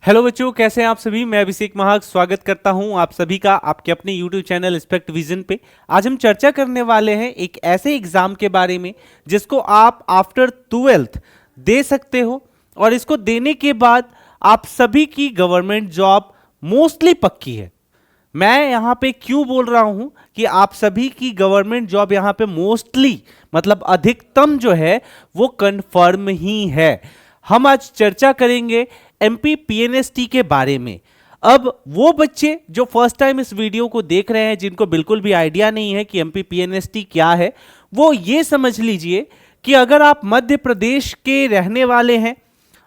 Hello बच्चों, कैसे हैं आप सभी। मैं अभिषेक महाग स्वागत करता हूं आप सभी का आपके अपने यूट्यूब चैनल स्पेक्ट विजन पे। आज हम चर्चा करने वाले हैं एक ऐसे एग्जाम के बारे में जिसको आप आफ्टर 12th दे सकते हो और इसको देने के बाद आप सभी की गवर्नमेंट जॉब मोस्टली पक्की है। मैं यहाँ पे क्यों बोल रहा हूं कि आप सभी की गवर्नमेंट जॉब यहाँ पे मोस्टली मतलब अधिकतम जो है वो कंफर्म ही है। हम आज चर्चा करेंगे एमपी पीएनएसटी के बारे में। अब वो बच्चे जो फर्स्ट टाइम इस वीडियो को देख रहे हैं, जिनको बिल्कुल भी आइडिया नहीं है कि एमपी पीएनएसटी क्या है, वो ये समझ लीजिए कि अगर आप मध्य प्रदेश के रहने वाले हैं,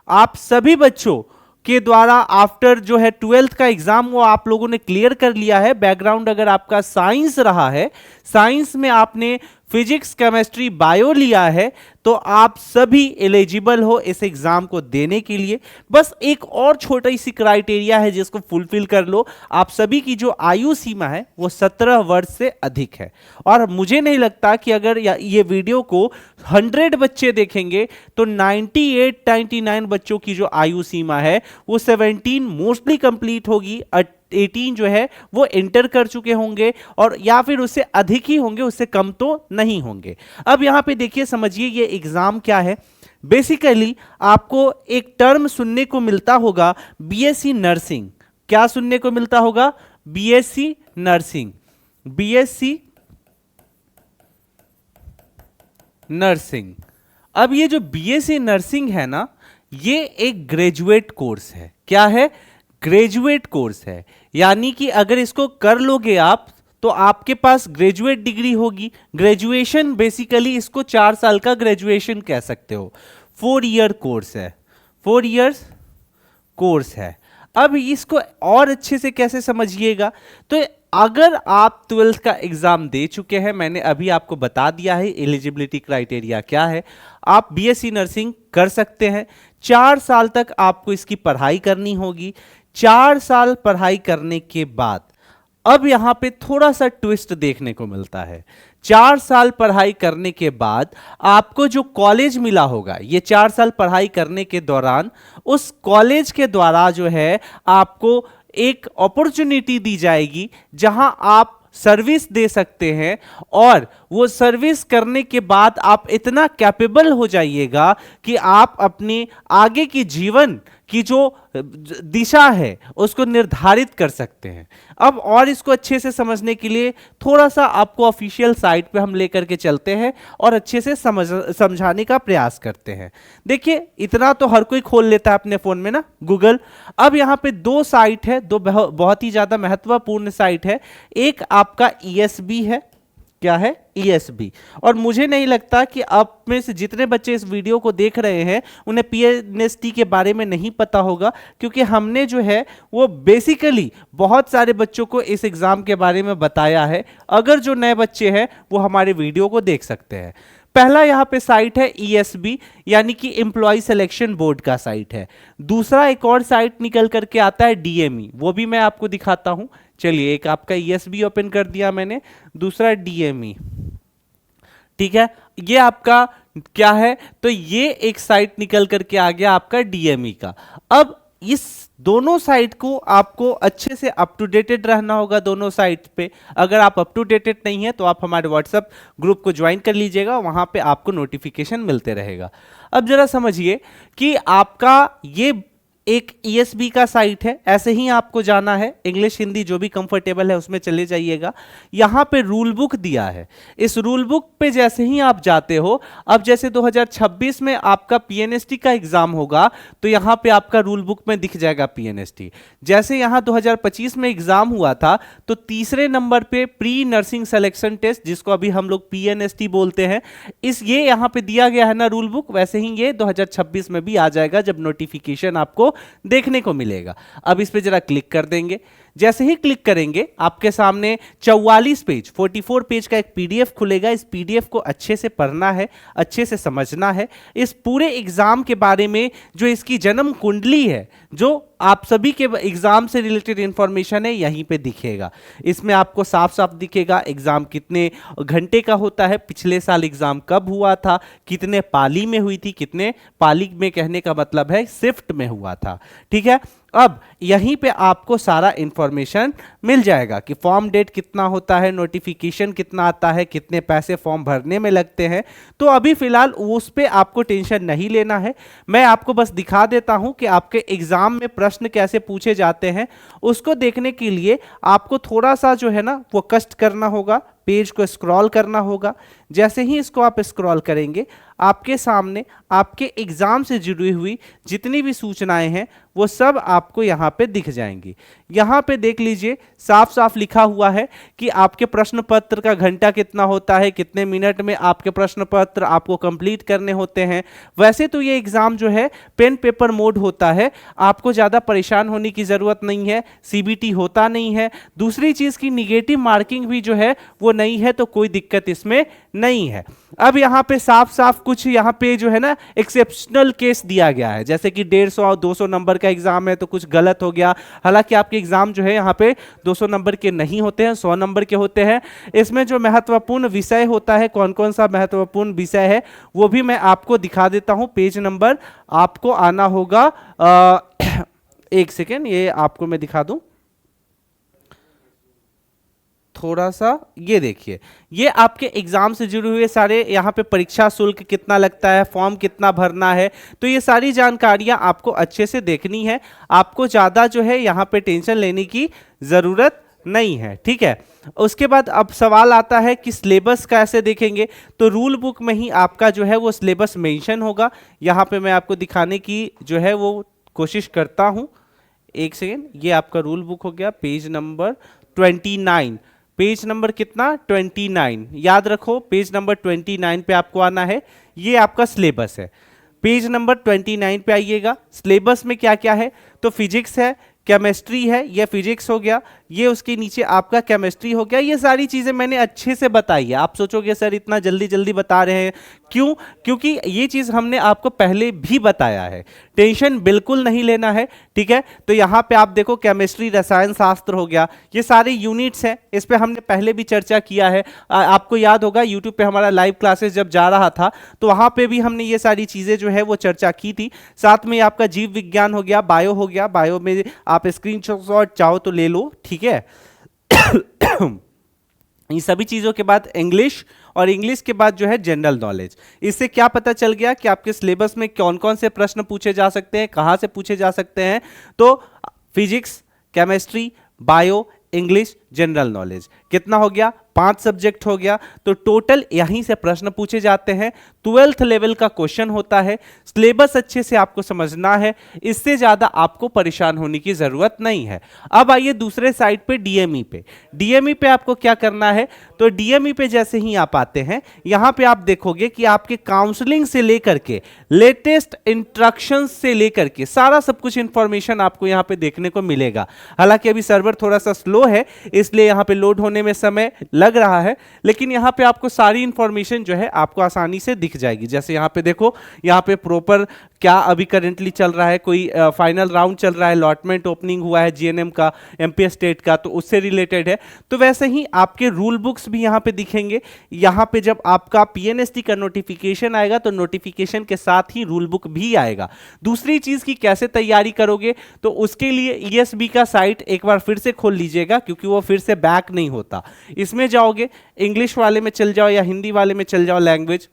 आप सभी बच्चों के द्वारा आफ्टर जो है 12th का एग्जाम वो आप लोगों ने क्लियर कर लिया है। बैकग्राउंड अगर आपका साइंस रहा है, साइंस में आपने फिजिक्स केमिस्ट्री बायो लिया है, तो आप सभी एलिजिबल हो इस एग्जाम को देने के लिए। बस एक और छोटी सी क्राइटेरिया है जिसको फुलफिल कर लो। आप सभी की जो आयु सीमा है वो 17 वर्ष से अधिक है। और मुझे नहीं लगता कि अगर ये वीडियो को 100 बच्चे देखेंगे तो 98-99 बच्चों की जो आयु सीमा है वो 17 मोस्टली कंप्लीट होगी, 18 जो है वो एंटर कर चुके होंगे और या फिर उससे अधिक ही होंगे, उससे कम तो नहीं होंगे। अब यहां पे देखिए, समझिए ये एग्जाम क्या है। बेसिकली आपको एक टर्म सुनने को मिलता होगा, बीएससी नर्सिंग। क्या सुनने को मिलता होगा? BSc nursing. BSc nursing. अब ये जो बीएससी नर्सिंग है ना, ये एक ग्रेजुएट कोर्स है। क्या है? ग्रेजुएट कोर्स है। यानी कि अगर इसको कर लोगे आप तो आपके पास ग्रेजुएट डिग्री होगी। ग्रेजुएशन बेसिकली इसको 4 साल का ग्रेजुएशन कह सकते हो। 4 ईयर कोर्स है, 4 इयर्स कोर्स है। अब इसको और अच्छे से कैसे समझिएगा, तो अगर आप 12th का एग्जाम दे चुके हैं, मैंने अभी आपको बता दिया है एलिजिबिलिटी क्राइटेरिया क्या है, आप बीएससी नर्सिंग कर सकते हैं। 4 साल तक आपको इसकी पढ़ाई करनी होगी। 4 साल पढ़ाई करने के बाद अब यहां पे थोड़ा सा ट्विस्ट देखने को मिलता है। 4 साल पढ़ाई करने के बाद आपको जो कॉलेज मिला होगा, ये 4 साल पढ़ाई करने के दौरान उस कॉलेज के द्वारा जो है आपको एक अपॉर्चुनिटी दी जाएगी जहां आप सर्विस दे सकते हैं। और वो सर्विस करने के बाद आप इतना कैपेबल हो जाइएगा कि आप अपने आगे की जीवन की जो दिशा है उसको निर्धारित कर सकते हैं। अब और इसको अच्छे से समझने के लिए थोड़ा सा आपको ऑफिशियल साइट पे हम लेकर के चलते हैं और अच्छे से समझाने का प्रयास करते हैं। देखिए, इतना तो हर कोई खोल लेता है अपने फोन में ना, गूगल। अब यहाँ पे 2 साइट है, 2 बहुत ही ज्यादा महत्वपूर्ण साइट है। एक आपका ईएसबी है। क्या है? ईएसबी। और मुझे नहीं लगता कि आप में से जितने बच्चे इस वीडियो को देख रहे हैं उन्हें पीएनएसटी के बारे में नहीं पता होगा, क्योंकि हमने जो है वो बेसिकली बहुत सारे बच्चों को इस एग्जाम के बारे में बताया है। अगर जो नए बच्चे हैं वो हमारे वीडियो को देख सकते हैं। पहला यहां पे साइट है ईएसबी, यानी कि एम्प्लॉय सिलेक्शन बोर्ड का साइट है। दूसरा एक और साइट निकल करके आता है डीएमई, वो भी मैं आपको दिखाता हूं। चलिए, एक आपका ईएसबी ओपन कर दिया मैंने, दूसरा डीएमई। ठीक है, ये आपका क्या है, तो ये एक साइट निकल करके आ गया आपका डीएमई का। अब इस दोनों साइट को आपको अच्छे से अप टू डेटेड रहना होगा दोनों साइट पे। अगर आप अप टू डेटेड नहीं है तो आप हमारे व्हाट्सएप ग्रुप को ज्वाइन कर लीजिएगा, वहां पे आपको नोटिफिकेशन मिलते रहेगा। अब जरा समझिए कि आपका ये एक ईएसबी का साइट है, ऐसे ही आपको जाना है। इंग्लिश हिंदी जो भी कंफर्टेबल है उसमें चले जाइएगा। यहां पे रूल बुक दिया है। इस रूल बुक पे जैसे ही आप जाते हो, अब जैसे 2026 में आपका पीएनएसटी का एग्जाम होगा तो यहां पे आपका रूल बुक में दिख जाएगा पीएनएसटी। जैसे यहां 2025 में एग्जाम हुआ था तो तीसरे नंबर पे प्री नर्सिंग सिलेक्शन टेस्ट, जिसको अभी हम लोग पीएनएसटी बोलते हैं, ये यहां पे दिया गया है ना रूल बुक, वैसे ही ये 2026 में भी आ जाएगा जब नोटिफिकेशन आपको देखने को मिलेगा। अब इस पे जरा क्लिक कर देंगे। जैसे ही क्लिक करेंगे आपके सामने 44 पेज का एक पीडीएफ खुलेगा। इस पीडीएफ को अच्छे से पढ़ना है, अच्छे से समझना है। इस पूरे एग्जाम के बारे में जो इसकी जन्म कुंडली है, जो आप सभी के एग्जाम से रिलेटेड इंफॉर्मेशन है, यहीं पे दिखेगा। इसमें आपको साफ साफ दिखेगा एग्जाम कितने घंटे का होता है, पिछले साल एग्जाम कब हुआ था, कितने पाली में हुई थी, कितने पाली में कहने का मतलब है शिफ्ट में हुआ था। ठीक है, अब यहीं पे आपको सारा इंफॉर्मेशन मिल जाएगा कि फॉर्म डेट कितना होता है, नोटिफिकेशन कितना आता है, कितने पैसे फॉर्म भरने में लगते हैं। तो अभी फिलहाल उस पे आपको टेंशन नहीं लेना है, मैं आपको बस दिखा देता हूं कि आपके एग्जाम में प्रश्न कैसे पूछे जाते हैं। उसको देखने के लिए आपको थोड़ा सा जो है ना वो कष्ट करना होगा, पेज को स्क्रॉल करना होगा। जैसे ही इसको आप स्क्रॉल करेंगे आपके सामने आपके एग्जाम से जुड़ी हुई जितनी भी सूचनाएं हैं वो सब आपको यहाँ पे दिख जाएंगी। यहाँ पे देख लीजिए साफ साफ लिखा हुआ है कि आपके प्रश्न पत्र का घंटा कितना होता है, कितने मिनट में आपके प्रश्न पत्र आपको कंप्लीट करने होते हैं। वैसे तो ये एग्जाम जो है पेन पेपर मोड होता है, आपको ज़्यादा परेशान होने की ज़रूरत नहीं है, सीबीटी होता नहीं है। दूसरी चीज़ की निगेटिव मार्किंग भी जो है वो नहीं है, तो कोई दिक्कत इसमें नहीं है। अब यहाँ पे साफ साफ कुछ यहाँ पे जो है ना एक्सेप्शनल केस दिया गया है, जैसे कि 150 और 200 नंबर का एग्जाम है तो कुछ गलत हो गया। हालांकि आपके एग्जाम जो है यहाँ पे 200 नंबर के नहीं होते हैं, 100 नंबर के होते हैं। इसमें जो महत्वपूर्ण विषय होता है, कौन कौन सा महत्वपूर्ण विषय है वो भी मैं आपको दिखा देता हूँ। पेज नंबर आपको आना होगा, एक सेकेंड ये आपको मैं दिखा दूं थोड़ा सा। ये देखिए, ये आपके एग्जाम से जुड़े हुए सारे यहाँ पे परीक्षा शुल्क कितना लगता है, फॉर्म कितना भरना है, तो ये सारी जानकारियाँ आपको अच्छे से देखनी है। आपको ज़्यादा जो है यहाँ पे टेंशन लेने की ज़रूरत नहीं है, ठीक है। उसके बाद अब सवाल आता है कि सिलेबस कैसे देखेंगे, तो रूल बुक में ही आपका जो है वो सिलेबस मेंशन होगा। यहाँ पे मैं आपको दिखाने की जो है वो कोशिश करता हूँ, एक सेकेंड। ये आपका रूल बुक हो गया, पेज नंबर 29। पेज नंबर कितना, 29, याद रखो पेज नंबर 29 पे आपको आना है। ये आपका सिलेबस है, पेज नंबर 29 पे आइएगा। सिलेबस में क्या क्या है, तो फिजिक्स है, केमिस्ट्री है, ये फिजिक्स हो गया, ये उसके नीचे आपका केमिस्ट्री हो गया। ये सारी चीज़ें मैंने अच्छे से बताई है। आप सोचोगे सर इतना जल्दी जल्दी बता रहे हैं क्यों, क्योंकि ये चीज़ हमने आपको पहले भी बताया है, टेंशन बिल्कुल नहीं लेना है, ठीक है। तो यहाँ पे आप देखो केमिस्ट्री, रसायन शास्त्र हो गया, ये सारे यूनिट्स हैं, इस पर हमने पहले भी चर्चा किया है। आपको याद होगा यूट्यूब पे हमारा लाइव क्लासेस जब जा रहा था तो वहाँ पे भी हमने ये सारी चीज़ें जो है वो चर्चा की थी। साथ में आपका जीव विज्ञान हो गया, बायो हो गया, बायो में आप स्क्रीनशॉट चाहो तो ले लो, ठीक है। इन सभी चीजों के बाद इंग्लिश, और इंग्लिश के बाद जो है जनरल नॉलेज। इससे क्या पता चल गया कि आपके सिलेबस में कौन कौन से प्रश्न पूछे जा सकते हैं, कहां से पूछे जा सकते हैं। तो physics, chemistry, bio, English, general knowledge कितना हो गया, 5 सब्जेक्ट हो गया। तो टोटल यहीं से प्रश्न पूछे जाते हैं, 12th लेवल का क्वेश्चन होता है। सिलेबस अच्छे से आपको समझना है, इससे ज्यादा आपको परेशान होने की जरूरत नहीं है। अब आइए दूसरे साइड पे डीएमई पे। डीएमई पे आपको क्या करना है, तो डीएमई पे जैसे ही आप आते हैं यहां पे आप देखोगे कि आपके काउंसलिंग से लेकर के लेटेस्ट इंस्ट्रक्शंस से लेकर के सारा सब कुछ इंफॉर्मेशन आपको यहां पे देखने को मिलेगा। हालांकि अभी सर्वर थोड़ा सा स्लो है इसलिए यहां पे लोड होने में समय लग रहा है, लेकिन यहां पे आपको सारी इंफॉर्मेशन जो है आपको आसानी से दिख जाएगी। जैसे यहां पे देखो, यहां पे प्रॉपर क्या अभी करेंटली चल रहा है, कोई फाइनल राउंड चल रहा है, अलॉटमेंट ओपनिंग हुआ है जीएनएम का, एमपी स्टेट का, तो उससे रिलेटेड है। तो वैसे ही आपके रूल बुक्स भी यहां पे दिखेंगे। यहां पे जब आपका पीएनएसटी का नोटिफिकेशन आएगा तो नोटिफिकेशन के साथ ही रूल बुक भी आएगा। दूसरी चीज की कैसे तैयारी करोगे, तो उसके लिए ईएसबी का साइट एक बार फिर से खोल लीजिएगा, क्योंकि वो फिर से बैक नहीं होता। इसमें जाओगे, इंग्लिश वाले में चल जाओ या हिंदी वाले में चल जाओ लैंग्वेज,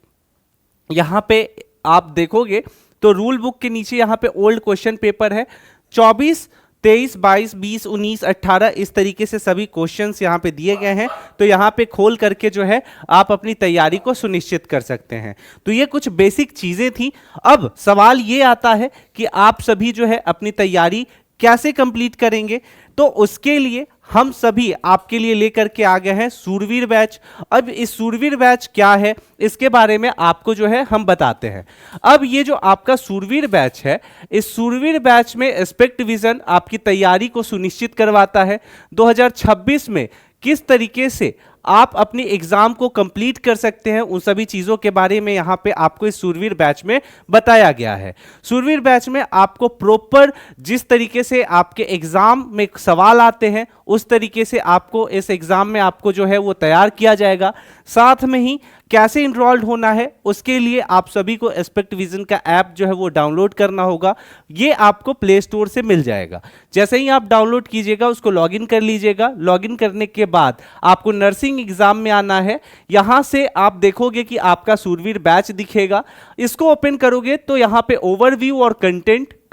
यहां पे आप देखोगे तो रूल बुक के नीचे यहां पे ओल्ड क्वेश्चन पेपर है, 24, 23, 22, 20, 19, 18 इस तरीके से सभी क्वेश्चंस यहां पे दिए गए हैं। तो यहां पे खोल करके जो है आप अपनी तैयारी को सुनिश्चित कर सकते हैं। तो ये कुछ बेसिक चीजें थी। अब सवाल ये आता है कि आप सभी जो है अपनी तैयारी कैसे कंप्लीट करेंगे, तो उसके लिए हम सभी आपके लिए लेकर के आ गए हैं सूरवीर बैच। अब इस सूरवीर बैच क्या है इसके बारे में आपको जो है हम बताते हैं। अब ये जो आपका सूरवीर बैच है, इस सूरवीर बैच में एस्पेक्ट विजन आपकी तैयारी को सुनिश्चित करवाता है। 2026 में किस तरीके से आप अपनी एग्जाम को कंप्लीट कर सकते हैं, उन सभी चीजों के बारे में यहां पे आपको इस शूरवीर बैच में बताया गया है। शूरवीर बैच में आपको प्रॉपर जिस तरीके से आपके एग्जाम में सवाल आते हैं उस तरीके से आपको इस एग्जाम में आपको जो है वो तैयार किया जाएगा। साथ में ही कैसे इनरोल्ड होना है उसके लिए आप सभी को एस्पेक्ट विजन का ऐप जो है वो डाउनलोड करना होगा। ये आपको प्ले स्टोर से मिल जाएगा। जैसे ही आप डाउनलोड कीजिएगा उसको लॉगिन कर लीजिएगा। लॉगिन करने के बाद आपको नर्सिंग एग्जाम में आना है। यहां से आप देखोगे कि आपका शूरवीर बैच दिखेगा। इसको ओपन करोगे तो यहां पे ओवरव्यू और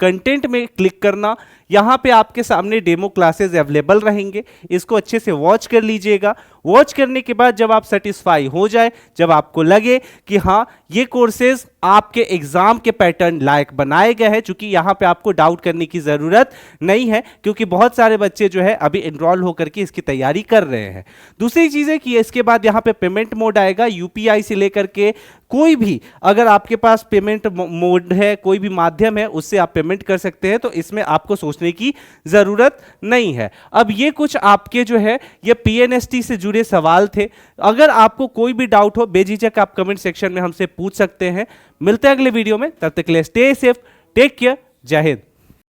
कंटेंट में क्लिक करना। यहां पे आपके सामने डेमो क्लासेस अवेलेबल रहेंगे, इसको अच्छे से वॉच कर लीजिएगा। वॉच करने के बाद जब आप सेटिस्फाई हो जाए, जब आपको लगे कि हाँ ये कोर्सेज आपके एग्जाम के पैटर्न लायक बनाए गए हैं, क्योंकि यहां पे आपको डाउट करने की जरूरत नहीं है क्योंकि बहुत सारे बच्चे जो है अभी एनरोल होकर के इसकी तैयारी कर रहे हैं। दूसरी चीज है कि इसके बाद यहां पे पेमेंट मोड आएगा। यूपीआई से लेकर के कोई भी अगर आपके पास पेमेंट मोड है, कोई भी माध्यम है, उससे आप पेमेंट कर सकते हैं, तो इसमें आपको सोचने की जरूरत नहीं है। अब ये कुछ आपके जो है ये पीएनएसटी से जुड़े सवाल थे। अगर आपको कोई भी डाउट हो बेझिझक आप कमेंट सेक्शन में हमसे पूछ सकते हैं। मिलते हैं अगले वीडियो में, तब तक के लिए स्टे सेफ, टेक केयर, जय हिंद।